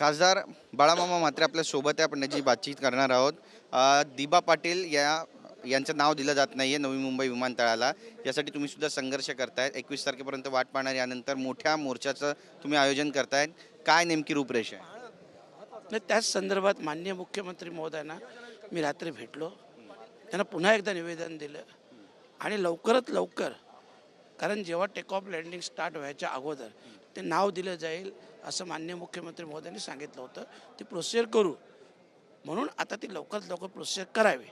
खासदार बाळामामा मात्र आपल्या सोबत आहे. आपण जी बातचीत करणार आहोत. दिबा पाटील यांचं नाव दिलं जात नाहीये नवी मुंबई विमानतळाला. यासाठी तुम्ही सुद्धा संघर्ष करतायत. 21 तारखेपर्यंत वाट पाहणार. यानंतर मोठ्या मोर्चाचं तुम्ही आयोजन करतायत. काय नेमकी रूपरेषा आहे? नाही, त्याच संदर्भात माननीय मुख्यमंत्री महोदयांना मी रात्री भेटलो. त्यांना पुन्हा एकदा निवेदन दिलं आणि लवकरात लवकर, कारण जेव्हा टेक ऑफ लँडिंग स्टार्ट व्हायच्या अगोदर ते नाव दिलं जाईल असं माननीय मुख्यमंत्री महोदयांनी सांगितलं होतं. ती प्रोसिजर करू म्हणून आता ती लवकरात लवकर प्रोसिजर करावी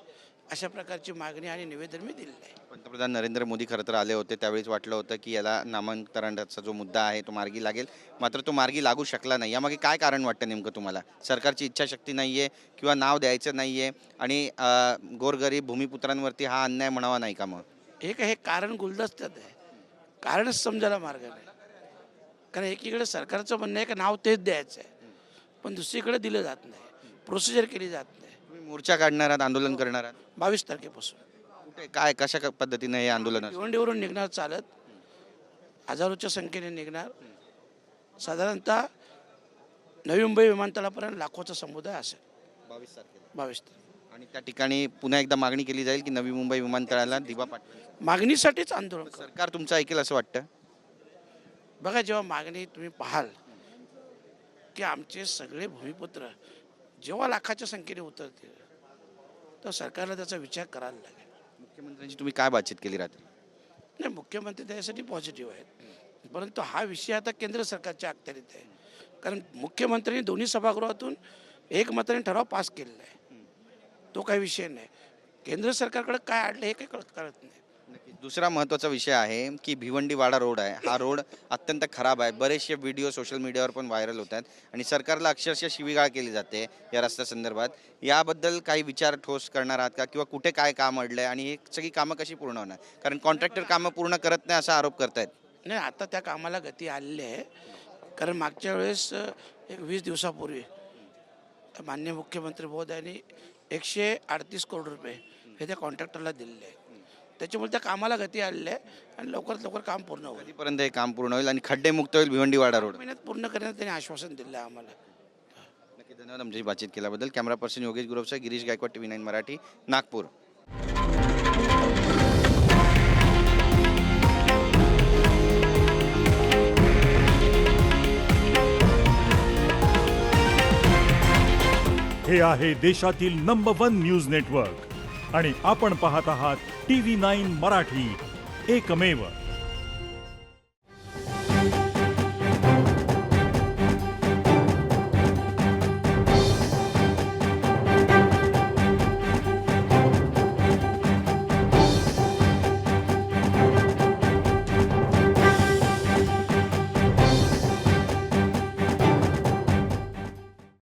अशा प्रकारची मागणी आणि निवेदन मी दिलेलं आहे. पंतप्रधान नरेंद्र मोदी खरं तर आले होते. त्यावेळेस वाटलं होतं की याला नामांतरणाचा जो मुद्दा आहे तो मार्गी लागेल, मात्र तो मार्गी लागू शकला नाही. यामागे काय कारण वाटतं नेमकं तुम्हाला? सरकारची इच्छाशक्ती नाही आहे किंवा नाव द्यायचं नाही आहे आणि गोरगरीब भूमिपुत्रांवरती हा अन्याय म्हणावा नाही का? मग हे कारण गुलदस्त्यात आहे, कारणच समजायला मार्ग नाही. कारण एकीकडे सरकारचं म्हणणं आहे की नाव तेच द्यायचं आहे, पण दुसरीकडे दिलं जात नाही, प्रोसिजर केली जात नाही. तुम्ही मोर्चा काढणार आहात, आंदोलन करणार आहात? 22 तारखेपासून कुठे काय कशा पद्धतीने हे आंदोलन असतं? भिवंडीवरून निघणार, चालत हजारोच्या संख्येने निघणार. साधारणतः नवी मुंबई विमानतळापर्यंत लाखोचा समुदाय असेल 22 तारखेला. 22 तारखेला. आणि त्या ठिकाणी पुन्हा एकदा मागणी केली जाईल की नवी मुंबई विमानतळाला दिबा पाटील. मागणीसाठीच आंदोलन करू. सरकार तुमचं ऐकेल असं वाटतं? बघा, जेव्हा मागणी तुम्ही पाहाल की आमचे सगळे भूमिपुत्र जेव्हा लाखाच्या संख्येने उतरतील तर सरकारला त्याचा विचार करायला लागेल. मुख्यमंत्र्यांची तुम्ही काय बातचीत केली रात्री? नाही, मुख्यमंत्री त्यासाठी पॉझिटिव्ह आहेत, परंतु हा विषय आता केंद्र सरकारच्या अखत्यारीत आहे. कारण मुख्यमंत्र्यांनी दोन्ही सभागृहातून एकमताने ठराव पास केलेला आहे. तो काही विषय नाही. केंद्र सरकारकडे काय अडलं हे काही कळत नाही. नक्की. दुसरा महत्त्वाचा विषय आहे की भिवंडीवाडा रोड आहे. हा रोड अत्यंत खराब आहे. बरेचसे व्हिडिओ सोशल मीडियावर पण व्हायरल होत आहेत आणि सरकारला अक्षरशः शिवीगाळ केली जाते या रस्त्यासंदर्भात. याबद्दल काही विचार ठोस करणार आहात का? किंवा कुठे काय काम अडलं आहे आणि ही सगळी कामं कशी पूर्ण होणार? कारण कॉन्ट्रॅक्टर कामं पूर्ण करत नाही असा आरोप करतायत. नाही, आता त्या कामाला गती आलेली आहे. कारण मागच्या वेळेस एक 20 दिवसापूर्वी माननीय मुख्यमंत्री महोदयांनी 138 करोड रुपये हे त्या कॉन्ट्रॅक्टरला दिलेले आहे. त्याच्यामुळे त्या कामाला गती आलेली आहे आणि लवकरात लवकर काम पूर्ण होईल. कधीपर्यंत हे काम पूर्ण होईल आणि खड्डे मुक्त होईल भिवंडीवाडा रोड? महिन्यात पूर्ण करण्यात त्यांनी आश्वासन दिलं आहे आम्हाला. नक्की. धन्यवाद आमची बातचीत केल्याबद्दल. कॅमेरा पर्सन योगेश गुरवसह गिरीश गायकवाड, TV9 मराठी, नागपूर. हे आहे देशातील नंबर 1 न्यूज नेटवर्क आणि आपण पाहत आहात TV9 मराठी, एकमेव.